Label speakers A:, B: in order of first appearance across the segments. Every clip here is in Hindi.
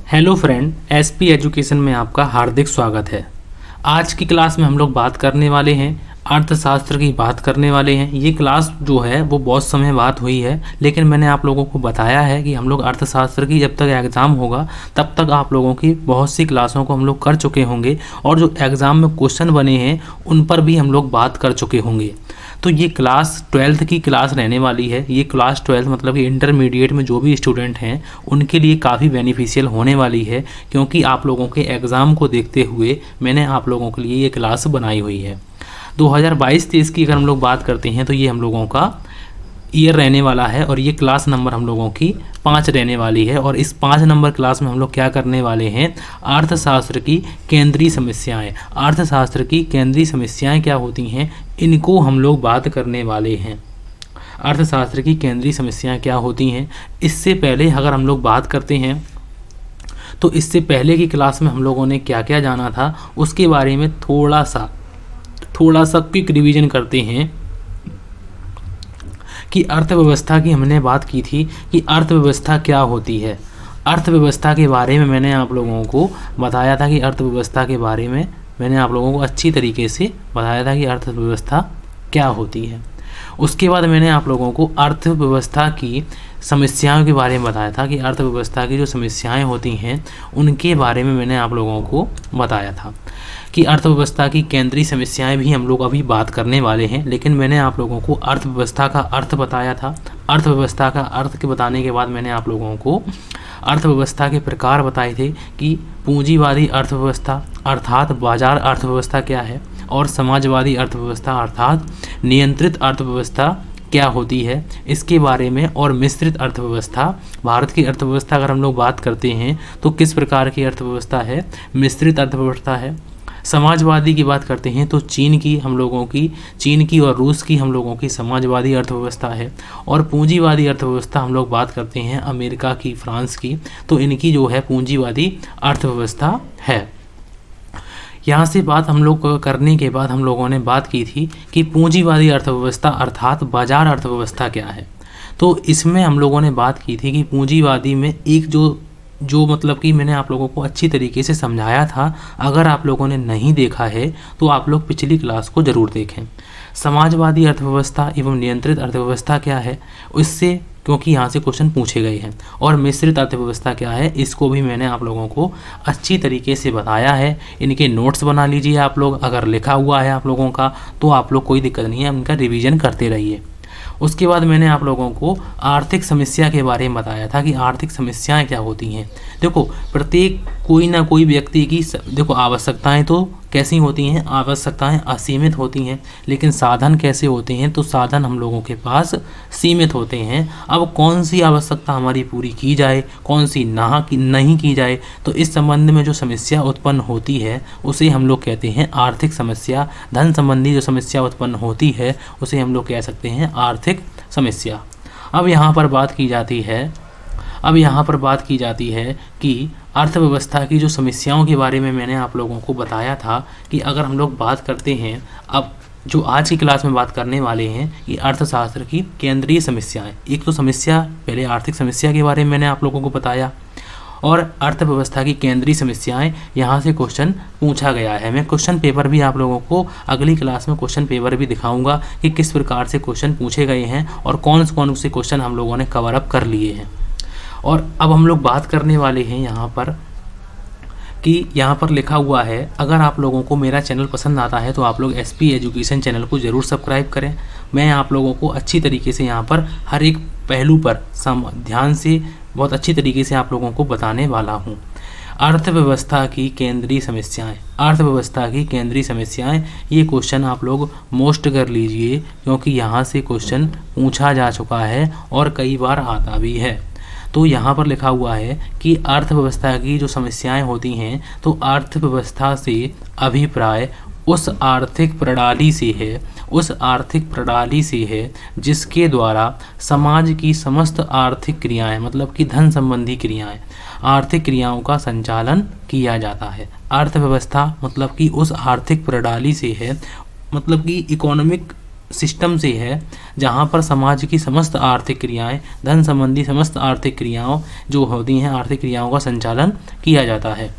A: हेलो फ्रेंड, एसपी एजुकेशन में आपका हार्दिक स्वागत है। आज की क्लास में हम लोग बात करने वाले हैं अर्थशास्त्र की बात करने वाले हैं। ये क्लास जो है वो बहुत समय बाद हुई है, लेकिन मैंने आप लोगों को बताया है कि हम लोग अर्थशास्त्र की जब तक एग्ज़ाम होगा तब तक आप लोगों की बहुत सी क्लासों को हम लोग कर चुके होंगे और जो एग्ज़ाम में क्वेश्चन बने हैं उन पर भी हम लोग बात कर चुके होंगे। तो ये क्लास 12th की क्लास रहने वाली है। ये क्लास 12 मतलब कि इंटरमीडिएट में जो भी स्टूडेंट हैं उनके लिए काफ़ी बेनिफिशियल होने वाली है, क्योंकि आप लोगों के एग्ज़ाम को देखते हुए मैंने आप लोगों के लिए ये क्लास बनाई हुई है। 2022-23 की अगर हम लोग बात करते हैं तो ये हम लोगों का ईयर रहने वाला है और ये क्लास नंबर हम लोगों की 5 रहने वाली है। और इस 5 नंबर क्लास में हम लोग क्या करने वाले हैं, अर्थशास्त्र की केंद्रीय समस्याएं। अर्थशास्त्र की केंद्रीय समस्याएं क्या होती हैं, इनको हम लोग बात करने वाले हैं। अर्थशास्त्र की केंद्रीय समस्याएं क्या होती हैं, इससे पहले अगर हम लोग बात करते हैं तो इससे पहले की क्लास में हम लोगों ने क्या क्या जाना था उसके बारे में थोड़ा सा क्विक रिवीजन करते हैं। कि अर्थव्यवस्था की हमने बात की थी कि अर्थव्यवस्था क्या होती है। अर्थव्यवस्था के बारे में मैंने आप लोगों को बताया था कि अर्थव्यवस्था के बारे में मैंने आप लोगों को अच्छी तरीके से बताया था कि अर्थव्यवस्था क्या होती है। उसके बाद मैंने आप लोगों को अर्थव्यवस्था की समस्याओं के बारे में बताया था कि अर्थव्यवस्था की जो समस्याएं होती हैं उनके बारे में मैंने आप लोगों को बताया था कि अर्थव्यवस्था की केंद्रीय समस्याएं भी हम लोग अभी बात करने वाले हैं। लेकिन मैंने आप लोगों को अर्थव्यवस्था का अर्थ बताया था। अर्थव्यवस्था का अर्थ के बताने के बाद मैंने आप लोगों को अर्थव्यवस्था के प्रकार बताए थे कि पूंजीवादी अर्थव्यवस्था अर्थात बाजार अर्थव्यवस्था क्या है, और समाजवादी अर्थव्यवस्था अर्थात नियंत्रित अर्थव्यवस्था क्या होती है इसके बारे में, और मिश्रित अर्थव्यवस्था। भारत की अर्थव्यवस्था अगर हम लोग बात करते हैं तो किस प्रकार की अर्थव्यवस्था है, मिश्रित अर्थव्यवस्था है। समाजवादी की बात करते हैं तो चीन की और रूस की हम लोगों की समाजवादी अर्थव्यवस्था है। और पूंजीवादी अर्थव्यवस्था हम लोग बात करते हैं अमेरिका की, फ्रांस की, तो इनकी जो है पूंजीवादी अर्थव्यवस्था है। यहाँ से बात हम लोग करने के बाद हम लोगों ने बात की थी कि पूंजीवादी अर्थव्यवस्था अर्थात बाजार अर्थव्यवस्था क्या है। तो इसमें हम लोगों ने बात की थी कि पूंजीवादी में एक जो मतलब कि मैंने आप लोगों को अच्छी तरीके से समझाया था। अगर आप लोगों ने नहीं देखा है तो आप लोग पिछली क्लास को ज़रूर देखें। समाजवादी अर्थव्यवस्था एवं नियंत्रित अर्थव्यवस्था क्या है उससे, क्योंकि यहाँ से क्वेश्चन पूछे गए हैं। और मिश्रित अर्थव्यवस्था क्या है इसको भी मैंने आप लोगों को अच्छी तरीके से बताया है। इनके नोट्स बना लीजिए आप लोग, अगर लिखा हुआ है आप लोगों का तो आप लोग कोई दिक्कत नहीं है, उनका रिवीजन करते रहिए। उसके बाद मैंने आप लोगों को आर्थिक समस्या के बारे में बताया था कि आर्थिक समस्याएं क्या होती हैं। देखो, प्रत्येक कोई ना कोई व्यक्ति की आवश्यकताएं तो कैसी होती हैं, आवश्यकताएं असीमित होती हैं, लेकिन साधन कैसे होते हैं, तो साधन हम लोगों के पास सीमित होते हैं। अब कौन सी आवश्यकता हमारी पूरी की जाए, कौन सी नहीं की जाए, तो इस संबंध में जो समस्या उत्पन्न होती है उसे हम लोग कहते हैं आर्थिक समस्या। धन संबंधी जो समस्या उत्पन्न होती है उसे हम लोग कह सकते हैं आर्थिक समस्या। अब यहाँ पर बात की जाती है कि अर्थव्यवस्था की जो समस्याओं के बारे में मैंने आप लोगों को बताया था कि अगर हम लोग बात करते हैं, अब जो आज की क्लास में बात करने वाले हैं कि अर्थशास्त्र की केंद्रीय समस्याएं। एक तो समस्या, पहले आर्थिक समस्या के बारे में मैंने आप लोगों को बताया, और अर्थव्यवस्था की केंद्रीय समस्याएं, यहाँ से क्वेश्चन पूछा गया है। मैं क्वेश्चन पेपर भी आप लोगों को अगली क्लास में क्वेश्चन पेपर भी दिखाऊंगा कि किस प्रकार से क्वेश्चन पूछे गए हैं और कौन से क्वेश्चन हम लोगों ने कवर अप कर लिए हैं। और अब हम लोग बात करने वाले हैं यहाँ पर लिखा हुआ है, अगर आप लोगों को मेरा चैनल पसंद आता है तो आप लोग एसपी एजुकेशन चैनल को ज़रूर सब्सक्राइब करें। मैं आप लोगों को अच्छी तरीके से यहाँ पर हर एक पहलू पर ध्यान से बहुत अच्छी तरीके से आप लोगों को बताने वाला हूँ। अर्थव्यवस्था की केंद्रीय समस्याएं, ये क्वेश्चन आप लोग मोस्ट कर लीजिए, क्योंकि यहाँ से क्वेश्चन पूछा जा चुका है और कई बार आता भी है। तो यहाँ पर लिखा हुआ है कि अर्थव्यवस्था की जो समस्याएं होती हैं, तो अर्थव्यवस्था से अभिप्राय उस आर्थिक प्रणाली से है जिसके द्वारा समाज की समस्त आर्थिक क्रियाएं, मतलब कि धन संबंधी क्रियाएं, आर्थिक क्रियाओं का संचालन किया जाता है। अर्थव्यवस्था मतलब कि उस आर्थिक प्रणाली से है, मतलब कि इकोनॉमिक सिस्टम से है जहाँ पर समाज की समस्त आर्थिक क्रियाएं, धन संबंधी समस्त आर्थिक क्रियाओं जो होती हैं, आर्थिक क्रियाओं का संचालन किया जाता है।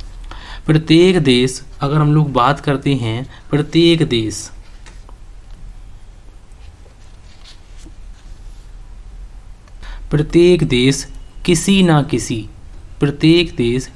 A: प्रत्येक देश, अगर हम लोग बात करते हैं, प्रत्येक देश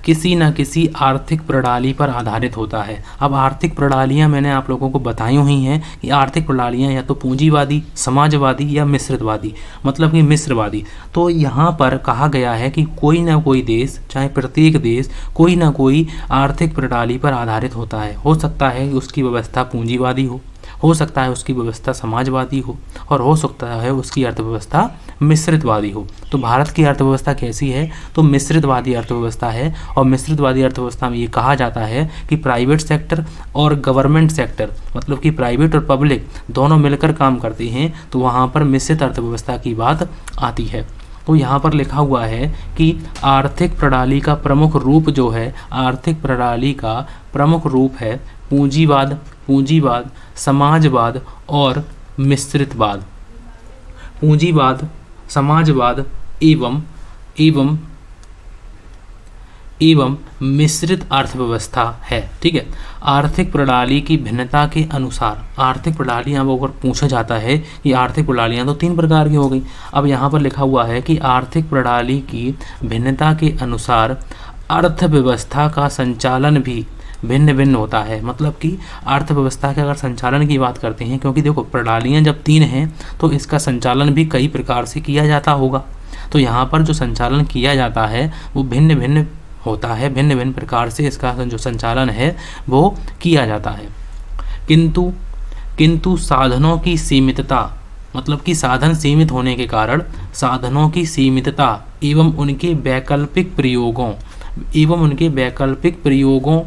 A: किसी न किसी आर्थिक प्रणाली पर आधारित होता है। अब आर्थिक प्रणालियां मैंने आप लोगों को बताई हुई हैं कि आर्थिक प्रणालियां या तो पूंजीवादी, समाजवादी या मिश्रितवादी, मतलब कि मिश्रवादी। तो यहाँ पर कहा गया है कि कोई ना कोई देश, चाहे प्रत्येक देश, कोई ना कोई आर्थिक प्रणाली पर आधारित होता है। हो सकता है कि उसकी व्यवस्था पूंजीवादी हो सकता है उसकी व्यवस्था समाजवादी हो, और हो सकता है उसकी अर्थव्यवस्था मिश्रितवादी हो। तो भारत की अर्थव्यवस्था कैसी है? तो मिश्रितवादी अर्थव्यवस्था है। और मिश्रितवादी अर्थव्यवस्था में ये कहा जाता है कि प्राइवेट सेक्टर और गवर्नमेंट सेक्टर, मतलब कि प्राइवेट और पब्लिक दोनों मिलकर काम करते हैं, तो वहाँ पर मिश्रित अर्थव्यवस्था की बात आती है। तो यहाँ पर लिखा हुआ है कि आर्थिक प्रणाली का प्रमुख रूप जो है, आर्थिक प्रणाली का प्रमुख रूप है पूंजीवाद, समाजवाद और मिश्रितवाद। पूंजीवाद, समाजवाद एवं मिश्रित अर्थव्यवस्था है। ठीक है। आर्थिक प्रणाली की भिन्नता के अनुसार, आर्थिक प्रणालियाँ अगर पूछा जाता है कि आर्थिक प्रणालियाँ तो 3 प्रकार की हो गई। अब यहाँ पर लिखा हुआ है कि आर्थिक प्रणाली की भिन्नता के अनुसार अर्थव्यवस्था का संचालन भी भिन्न भिन्न होता है। मतलब कि अर्थव्यवस्था के अगर संचालन की बात करते हैं, क्योंकि देखो प्रणालियाँ जब 3 हैं तो इसका संचालन भी कई प्रकार से किया जाता होगा। तो यहाँ पर जो संचालन किया जाता है वो भिन्न भिन्न होता है, भिन्न भिन्न प्रकार से इसका जो संचालन है वो किया जाता है। किंतु साधनों की सीमितता, मतलब कि साधन सीमित होने के कारण साधनों की सीमितता एवं उनके वैकल्पिक प्रयोगों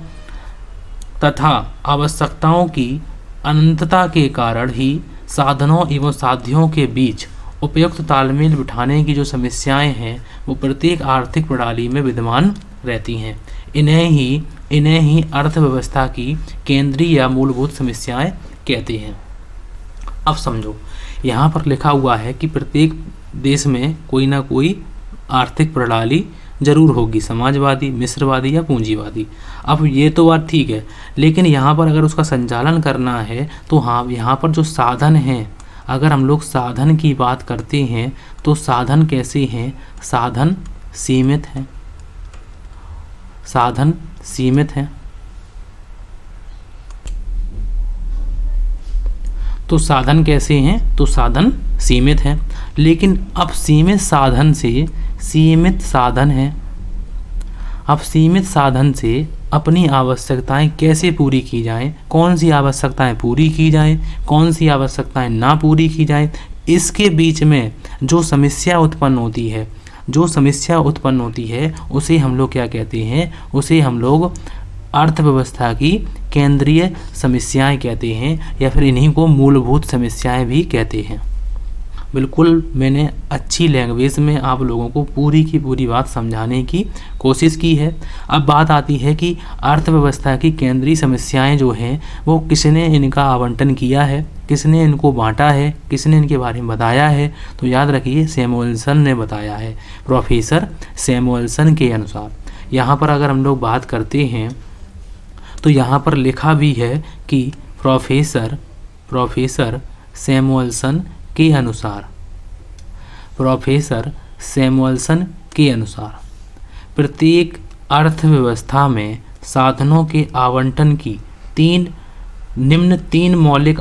A: तथा आवश्यकताओं की अनंतता के कारण ही साधनों एवं साध्यों के बीच उपयुक्त तालमेल बिठाने की जो समस्याएं हैं वो प्रत्येक आर्थिक प्रणाली में विद्यमान रहती हैं। इन्हें ही अर्थव्यवस्था की केंद्रीय या मूलभूत समस्याएं कहते हैं। अब समझो, यहाँ पर लिखा हुआ है कि प्रत्येक देश में कोई ना कोई आर्थिक प्रणाली जरूर होगी, समाजवादी, मिश्रवादी या पूंजीवादी। अब ये तो बात ठीक है, लेकिन यहाँ पर अगर उसका संचालन करना है तो हाँ, यहाँ पर जो साधन हैं, अगर हम लोग साधन की बात करते हैं तो साधन कैसे हैं? साधन सीमित हैं, साधन सीमित हैं। तो साधन कैसे हैं? तो साधन सीमित हैं। लेकिन अब सीमित साधन से अपनी आवश्यकताएं कैसे पूरी की जाएं? कौन सी आवश्यकताएं पूरी की जाएं, कौन सी आवश्यकताएं ना पूरी की जाएं? इसके बीच में जो समस्या उत्पन्न होती है उसे हम लोग क्या कहते हैं? उसे हम लोग अर्थव्यवस्था की केंद्रीय समस्याएं कहते हैं, या फिर इन्हीं को मूलभूत समस्याएं भी कहते हैं। बिल्कुल मैंने अच्छी लैंग्वेज में आप लोगों को पूरी की पूरी बात समझाने की कोशिश की है। अब बात आती है कि अर्थव्यवस्था की केंद्रीय समस्याएं जो हैं वो किसने इनका आवंटन किया है, किसने इनको बांटा है, किसने इनके बारे में बताया है? तो याद रखिए, सैमुअल्सन ने बताया है, प्रोफेसर सैमुअल्सन के अनुसार। यहाँ पर अगर हम लोग बात करते हैं तो यहाँ पर लिखा भी है कि प्रोफेसर सैमुअल्सन के अनुसार प्रत्येक अर्थव्यवस्था में साधनों के आवंटन की निम्न तीन मौलिक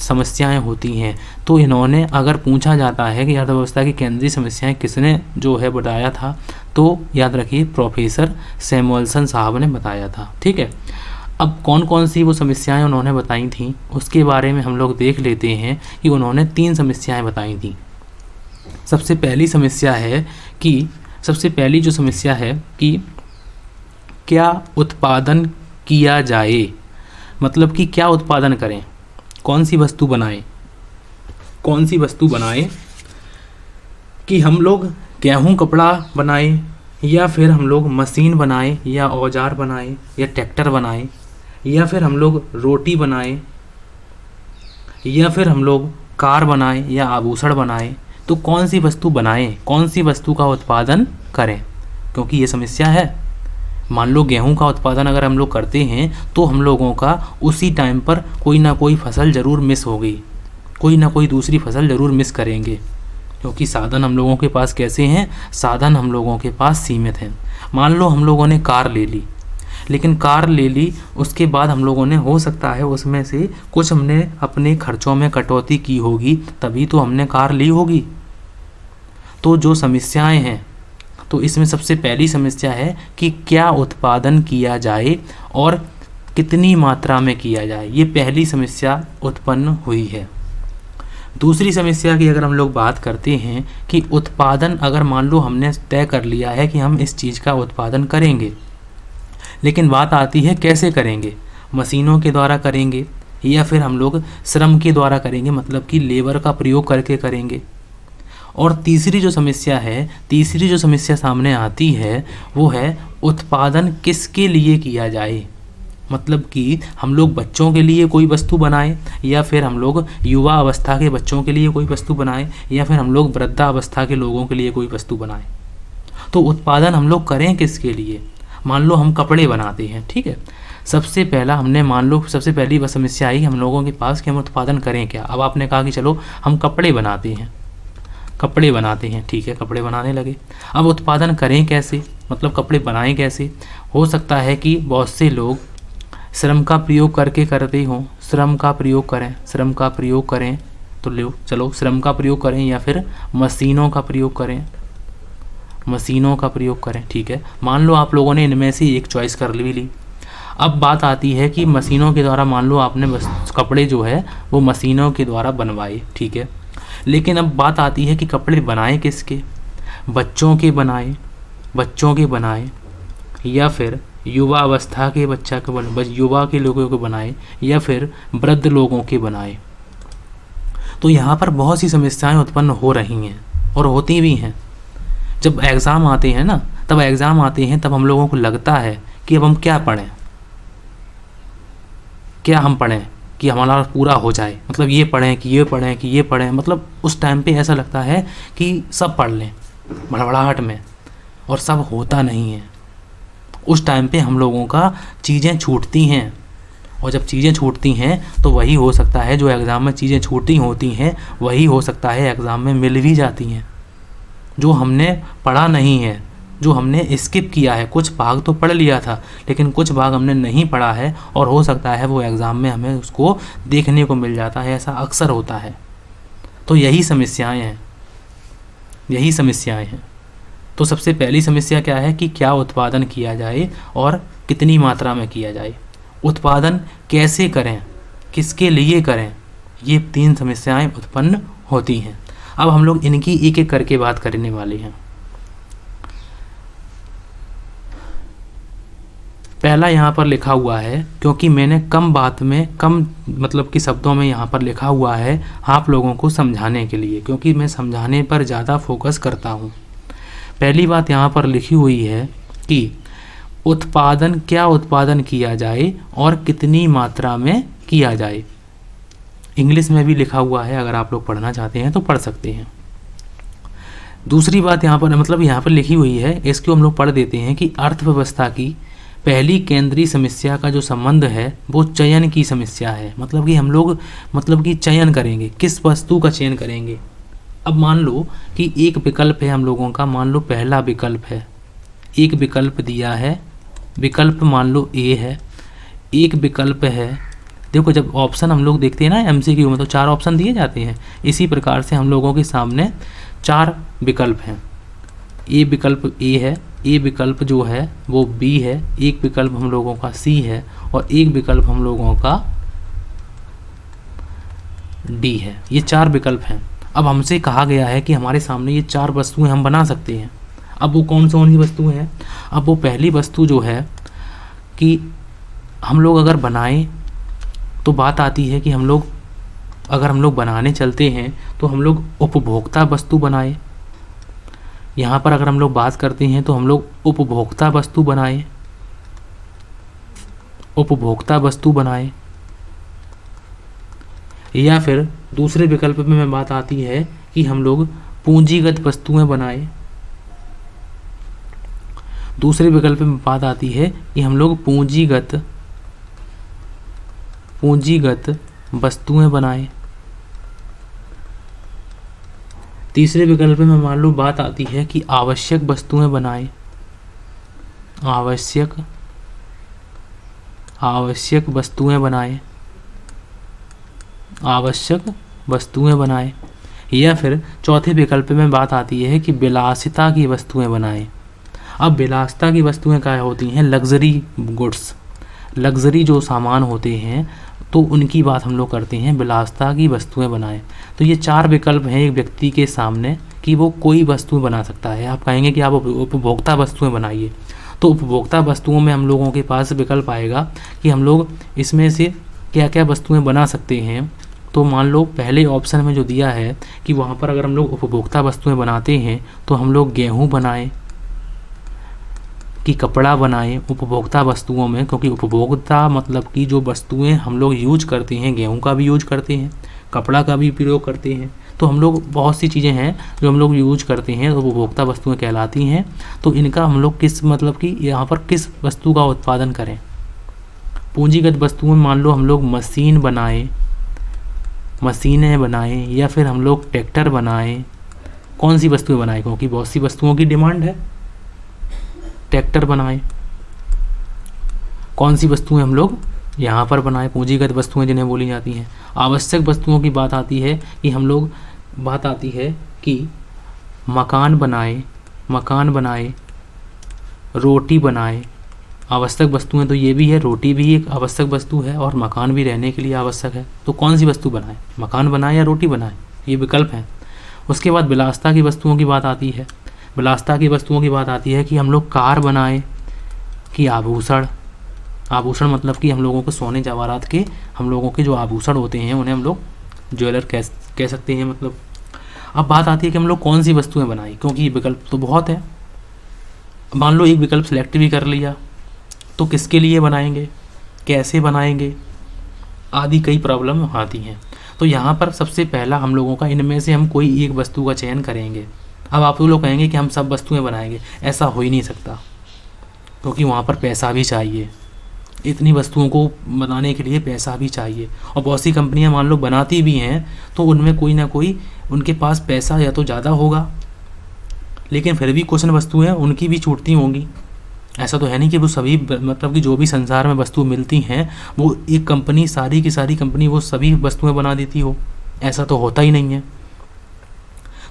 A: समस्याएं होती हैं। तो इन्होंने, अगर पूछा जाता है कि अर्थव्यवस्था की केंद्रीय समस्याएं किसने जो है बताया था, तो याद रखिए प्रोफेसर सैमुअल्सन साहब ने बताया था। ठीक है। अब कौन कौन सी वो समस्याएं उन्होंने बताई थी उसके बारे में हम लोग देख लेते हैं कि उन्होंने 3 समस्याएं बताई थी। सबसे पहली जो समस्या है कि क्या उत्पादन किया जाए, मतलब कि क्या उत्पादन करें, कौन सी वस्तु बनाएं कि हम लोग गेहूं कपड़ा बनाएं, या फिर हम लोग मशीन बनाएं, या औजार बनाएं, या ट्रैक्टर बनाएं, या फिर हम लोग रोटी बनाएं, या फिर हम लोग कार बनाएं या आभूषण बनाएं, तो कौन सी वस्तु बनाएं, कौन सी वस्तु का उत्पादन करें, क्योंकि ये समस्या है। मान लो गेहूं का उत्पादन अगर हम लोग करते हैं तो हम लोगों का उसी टाइम पर कोई ना कोई फसल ज़रूर मिस होगी, कोई ना कोई दूसरी फसल ज़रूर मिस करेंगे, क्योंकि साधन हम लोगों के पास कैसे हैं, साधन हम लोगों के पास सीमित हैं। मान लो हम लोगों ने कार ले ली, लेकिन कार ले ली उसके बाद हम लोगों ने, हो सकता है उसमें से कुछ हमने अपने खर्चों में कटौती की होगी, तभी तो हमने कार ली होगी। तो जो समस्याएं हैं, तो इसमें सबसे पहली समस्या है कि क्या उत्पादन किया जाए और कितनी मात्रा में किया जाए, ये पहली समस्या उत्पन्न हुई है। दूसरी समस्या की अगर हम लोग बात करते हैं कि उत्पादन, अगर मान लो हमने तय कर लिया है कि हम इस चीज़ का उत्पादन करेंगे, लेकिन बात आती है कैसे करेंगे, मशीनों के द्वारा करेंगे या फिर हम लोग श्रम के द्वारा करेंगे, मतलब कि लेबर का प्रयोग करके करेंगे। और तीसरी जो समस्या सामने आती है वो है उत्पादन किसके लिए किया जाए, मतलब कि हम लोग बच्चों के लिए कोई वस्तु बनाएं या फिर हम लोग युवा अवस्था के बच्चों के लिए कोई वस्तु बनाएं या फिर हम लोग वृद्धावस्था के लोगों के लिए कोई वस्तु बनाएं। तो उत्पादन हम लोग करें किसके लिए। मान लो हम कपड़े बनाते हैं, ठीक है, सबसे पहली वह समस्या आई हम लोगों के पास कि हम उत्पादन करें क्या। अब आपने कहा कि चलो हम कपड़े बनाते हैं, ठीक है, कपड़े बनाने लगे। अब उत्पादन करें कैसे, मतलब कपड़े बनाएं कैसे। हो सकता है कि बहुत से लोग श्रम का प्रयोग करके करते हों, श्रम का प्रयोग करें तो चलो श्रम का प्रयोग करें या फिर मशीनों का प्रयोग करें, ठीक है। मान लो आप लोगों ने इनमें से एक चॉइस कर ली। अब बात आती है कि मशीनों के द्वारा, मान लो आपने कपड़े जो है वो मशीनों के द्वारा बनवाए, ठीक है, लेकिन अब बात आती है कि कपड़े बनाए किसके, बच्चों के बनाए या फिर युवा अवस्था के युवा के लोगों के बनाए या फिर वृद्ध लोगों के बनाए। तो यहाँ पर बहुत सी समस्याएं उत्पन्न हो रही हैं और होती भी हैं। जब एग्ज़ाम आते हैं तब हम लोगों को लगता है कि अब हम क्या पढ़ें, कि हमारा पूरा हो जाए, मतलब ये पढ़ें, मतलब उस टाइम पे ऐसा लगता है कि सब पढ़ लें भड़बड़ाहट में, और सब होता नहीं है। उस टाइम पे हम लोगों का चीज़ें छूटती हैं, और जब चीज़ें छूटती हैं तो वही हो सकता है जो एग्ज़ाम में चीज़ें छूटी होती हैं वही हो सकता है एग्ज़ाम में मिल भी जाती हैं, जो हमने पढ़ा नहीं है, जो हमने स्किप किया है। कुछ भाग तो पढ़ लिया था लेकिन कुछ भाग हमने नहीं पढ़ा है, और हो सकता है वो एग्ज़ाम में हमें उसको देखने को मिल जाता है, ऐसा अक्सर होता है। तो यही समस्याएं हैं। तो सबसे पहली समस्या क्या है कि क्या उत्पादन किया जाए और कितनी मात्रा में किया जाए, उत्पादन कैसे करें, किसके लिए करें, ये 3 समस्याएं उत्पन्न होती हैं। अब हम लोग इनकी एक एक करके बात करने वाले हैं। पहला यहाँ पर लिखा हुआ है, क्योंकि मैंने कम मतलब कि शब्दों में यहाँ पर लिखा हुआ है आप लोगों को समझाने के लिए, क्योंकि मैं समझाने पर ज़्यादा फोकस करता हूँ। पहली बात यहाँ पर लिखी हुई है कि क्या उत्पादन किया जाए और कितनी मात्रा में किया जाए। इंग्लिश में भी लिखा हुआ है, अगर आप लोग पढ़ना चाहते हैं तो पढ़ सकते हैं। दूसरी बात यहाँ पर लिखी हुई है, इसको हम लोग पढ़ देते हैं कि अर्थव्यवस्था की पहली केंद्रीय समस्या का जो संबंध है वो चयन की समस्या है। मतलब कि हम लोग चयन करेंगे, किस वस्तु का चयन करेंगे। अब मान लो कि एक विकल्प है हम लोगों का, मान लो पहला विकल्प है, एक विकल्प दिया है, विकल्प मान लो ए है, एक विकल्प है। देखो जब ऑप्शन हम लोग देखते हैं ना एमसीक्यू में, तो 4 ऑप्शन दिए जाते हैं। इसी प्रकार से हम लोगों के सामने 4 विकल्प हैं। ए विकल्प ए है, ए विकल्प जो है वो बी है, एक विकल्प हम लोगों का सी है और एक विकल्प हम लोगों का डी है। ये 4 विकल्प हैं। अब हमसे कहा गया है कि हमारे सामने ये 4 वस्तुएं हम बना सकते हैं। अब वो कौन सी वस्तुएं हैं। अब वो पहली वस्तु जो है कि हम लोग अगर बनाएं तो बात आती है कि अगर हम लोग बनाने चलते हैं तो हम लोग उपभोक्ता वस्तु बनाएं। यहाँ पर अगर हम लोग बात करते हैं तो हम लोग उपभोक्ता वस्तु बनाएं। या फिर दूसरे विकल्प में बात आती है कि हम लोग पूंजीगत वस्तुएं बनाएं। दूसरे विकल्प में बात आती है कि हम लोग पूंजीगत वस्तुएं बनाएं। तीसरे विकल्प में मान लो बात आती है कि आवश्यक वस्तुएं बनाएं। आवश्यक वस्तुएं बनाएं। या फिर चौथे विकल्प में बात आती है कि विलासिता की वस्तुएं बनाएं। अब विलासिता की वस्तुएं क्या होती हैं? लग्जरी गुड्स, लग्जरी जो सामान होते हैं, तो उनकी बात हम लोग करते हैं विलासिता की वस्तुएं बनाएं। तो ये 4 विकल्प हैं एक व्यक्ति के सामने कि वो कोई वस्तु बना सकता है। आप कहेंगे कि आप उपभोक्ता वस्तुएं बनाइए, तो उपभोक्ता वस्तुओं में हम लोगों के पास विकल्प आएगा कि हम लोग इसमें से क्या क्या वस्तुएं बना सकते हैं। तो मान लो पहले ऑप्शन में जो दिया है कि वहाँ पर अगर हम लोग उपभोक्ता वस्तुएं बनाते हैं तो हम लोग गेहूँ बनाएं कि कपड़ा बनाएं उपभोक्ता वस्तुओं में, क्योंकि उपभोक्ता मतलब कि जो वस्तुएं हम लोग यूज करते हैं, गेहूं का भी यूज करते हैं, कपड़ा का भी प्रयोग करते हैं। तो हम लोग बहुत सी चीज़ें हैं जो हम लोग यूज करते हैं, तो उपभोक्ता वस्तुएं कहलाती हैं। तो इनका हम लोग किस मतलब कि यहाँ पर किस वस्तु का उत्पादन करें। पूंजीगत वस्तुएं मान लो हम लोग मशीनें बनाएं या फिर हम लोग ट्रैक्टर बनाएं। कौन सी वस्तुएं बनाएं? क्योंकि बहुत सी वस्तुओं की डिमांड है। ट्रैक्टर बनाएं। कौन सी वस्तुएं हम लोग यहाँ पर बनाएं? पूंजीगत वस्तुएं जिन्हें बोली जाती हैं। आवश्यक वस्तुओं की बात आती है कि हम लोग बात आती है कि मकान बनाएं, रोटी बनाएं। आवश्यक वस्तुएं तो ये भी है, रोटी भी एक आवश्यक वस्तु है और मकान भी रहने के लिए आवश्यक है। तो कौन सी वस्तु बनाएं? मकान बनाएं या रोटी बनाएं, ये विकल्प हैं। उसके बाद विलासिता की वस्तुओं की बात आती है। विलासिता की वस्तुओं की बात आती है कि हम लोग कार बनाएं कि आभूषण मतलब कि हम लोगों को सोने जवाहरात के हम लोगों के जो आभूषण होते हैं उन्हें हम लोग ज्वेलर कह सकते हैं। मतलब अब बात आती है कि हम लोग कौन सी वस्तुएं बनाएं, क्योंकि ये विकल्प तो बहुत है। मान लो एक विकल्प सेलेक्ट भी कर लिया तो किसके लिए बनाएंगे, कैसे बनाएंगे, आदि कई प्रॉब्लम आती हैं। तो यहाँ पर सबसे पहला हम लोगों का इनमें से हम कोई एक वस्तु का चयन करेंगे। अब आप लोग कहेंगे कि हम सब वस्तुएं बनाएंगे, ऐसा हो ही नहीं सकता, क्योंकि वहाँ पर पैसा भी चाहिए। इतनी वस्तुओं को बनाने के लिए पैसा भी चाहिए, और बहुत सी कंपनियां मान लो बनाती भी हैं तो उनमें कोई ना कोई उनके पास पैसा या तो ज़्यादा होगा, लेकिन फिर भी कुछ वस्तुएं उनकी भी छूटती होंगी। ऐसा तो है नहीं कि वो सभी मतलब कि जो भी संसार में वस्तु मिलती हैं वो एक कंपनी सारी की सारी कंपनी वो सभी वस्तुएं बना देती हो, ऐसा तो होता ही नहीं है।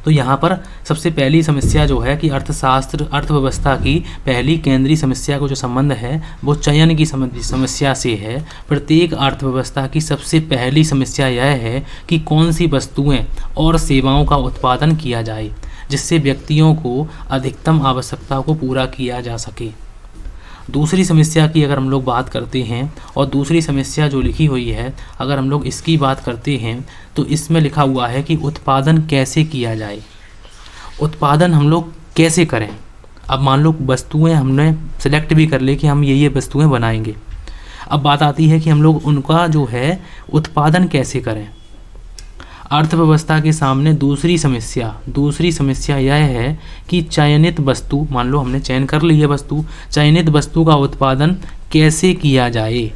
A: तो यहाँ पर सबसे पहली समस्या जो है कि अर्थव्यवस्था की पहली केंद्रीय समस्या को जो संबंध है वो चयन की समस्या से है। प्रत्येक अर्थव्यवस्था की सबसे पहली समस्या यह है कि कौन सी वस्तुएं और सेवाओं का उत्पादन किया जाए जिससे व्यक्तियों को अधिकतम आवश्यकता को पूरा किया जा सके। दूसरी समस्या की अगर हम लोग बात करते हैं, और दूसरी समस्या जो लिखी हुई है अगर हम लोग इसकी बात करते हैं तो इसमें लिखा हुआ है कि उत्पादन कैसे किया जाए। उत्पादन हम लोग कैसे करें। अब मान लो वस्तुएं हमने सेलेक्ट भी कर ले कि हम ये वस्तुएं बनाएंगे। अब बात आती है कि हम लोग उनका जो है उत्पादन कैसे करें। अर्थव्यवस्था के सामने दूसरी समस्या यह है कि चयनित वस्तु, मान लो हमने चयन कर ली है वस्तु, चयनित वस्तु का उत्पादन कैसे किया जाए।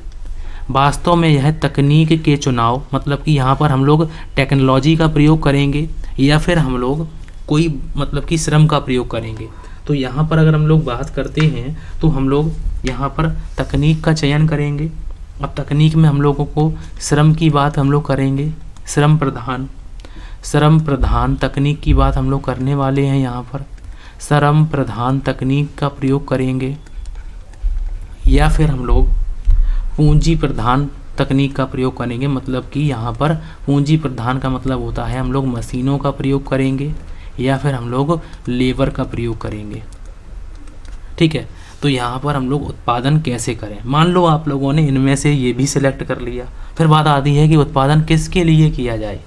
A: वास्तव में यह तकनीक के चुनाव मतलब कि यहाँ पर हम लोग टेक्नोलॉजी का प्रयोग करेंगे या फिर हम लोग कोई मतलब कि श्रम का प्रयोग करेंगे। तो यहाँ पर अगर हम लोग बात करते हैं तो हम लोग यहाँ पर तकनीक का चयन करेंगे। अब तकनीक में हम लोगों को श्रम की बात हम लोग करेंगे, श्रम प्रधान तकनीक की बात हम लोग करने वाले हैं। यहाँ पर श्रम प्रधान तकनीक का प्रयोग करेंगे, या फिर हम लोग पूंजी प्रधान तकनीक का प्रयोग करेंगे। मतलब कि यहाँ पर पूंजी प्रधान का मतलब होता है हम लोग मशीनों का प्रयोग करेंगे या फिर हम लोग लेबर का प्रयोग करेंगे। ठीक है, तो यहाँ पर हम लोग उत्पादन कैसे करें। मान लो आप लोगों ने इनमें से ये भी सिलेक्ट कर लिया, फिर बात आती है कि उत्पादन किसके लिए किया जाए।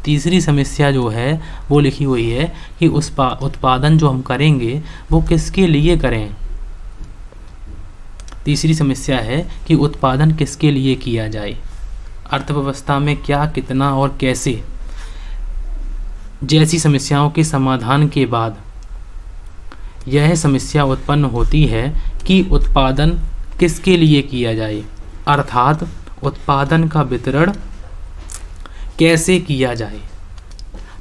A: तीसरी समस्या जो है वो लिखी हुई है कि उस उत्पादन जो हम करेंगे वो किसके लिए करें। तीसरी समस्या है कि उत्पादन किसके लिए किया जाए। अर्थव्यवस्था में क्या, कितना और कैसे जैसी समस्याओं के समाधान के बाद यह समस्या उत्पन्न होती है कि उत्पादन किसके लिए किया जाए, अर्थात उत्पादन का वितरण कैसे किया जाए।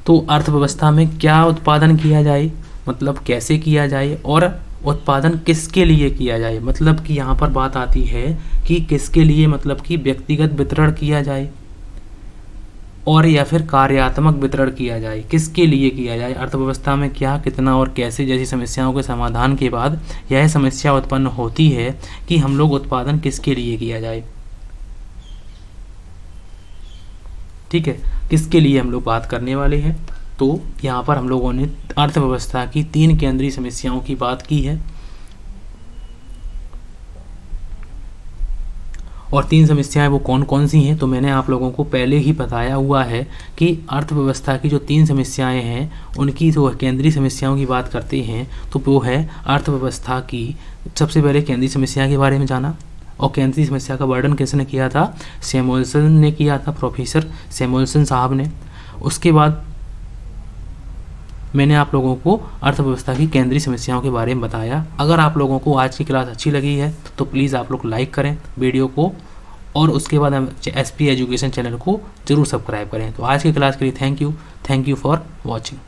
A: तो अर्थव्यवस्था में क्या उत्पादन किया जाए मतलब कैसे किया जाए, और उत्पादन किसके लिए किया जाए मतलब कि यहाँ पर बात आती है कि किसके लिए मतलब कि व्यक्तिगत वितरण किया जाए और या फिर कार्यात्मक वितरण किया जाए, किसके लिए किया जाए। अर्थव्यवस्था में क्या, कितना और कैसे जैसी समस्याओं के समाधान के बाद यह समस्या उत्पन्न होती है कि हम लोग उत्पादन किसके लिए किया जाए। ठीक है, किसके लिए हम लोग बात करने वाले हैं। तो यहाँ पर हम लोगों ने अर्थव्यवस्था की 3 केंद्रीय समस्याओं की बात की है और 3 समस्याएं वो कौन कौन सी हैं तो मैंने आप लोगों को पहले ही बताया हुआ है कि अर्थव्यवस्था की जो 3 समस्याएं हैं उनकी जो केंद्रीय समस्याओं की बात करते हैं तो वो है अर्थव्यवस्था की सबसे पहले केंद्रीय समस्या के बारे में जाना। और केंद्रीय समस्या का वर्णन किसने किया था, सैमुअल्सन ने किया था, प्रोफेसर सैमुअल्सन साहब ने। उसके बाद मैंने आप लोगों को अर्थव्यवस्था की केंद्रीय समस्याओं के बारे में बताया। अगर आप लोगों को आज की क्लास अच्छी लगी है तो प्लीज़ आप लोग लाइक करें वीडियो को और उसके बाद SP एजुकेशन चैनल को ज़रूर सब्सक्राइब करें। तो आज की क्लास के लिए थैंक यू फॉर वॉचिंग।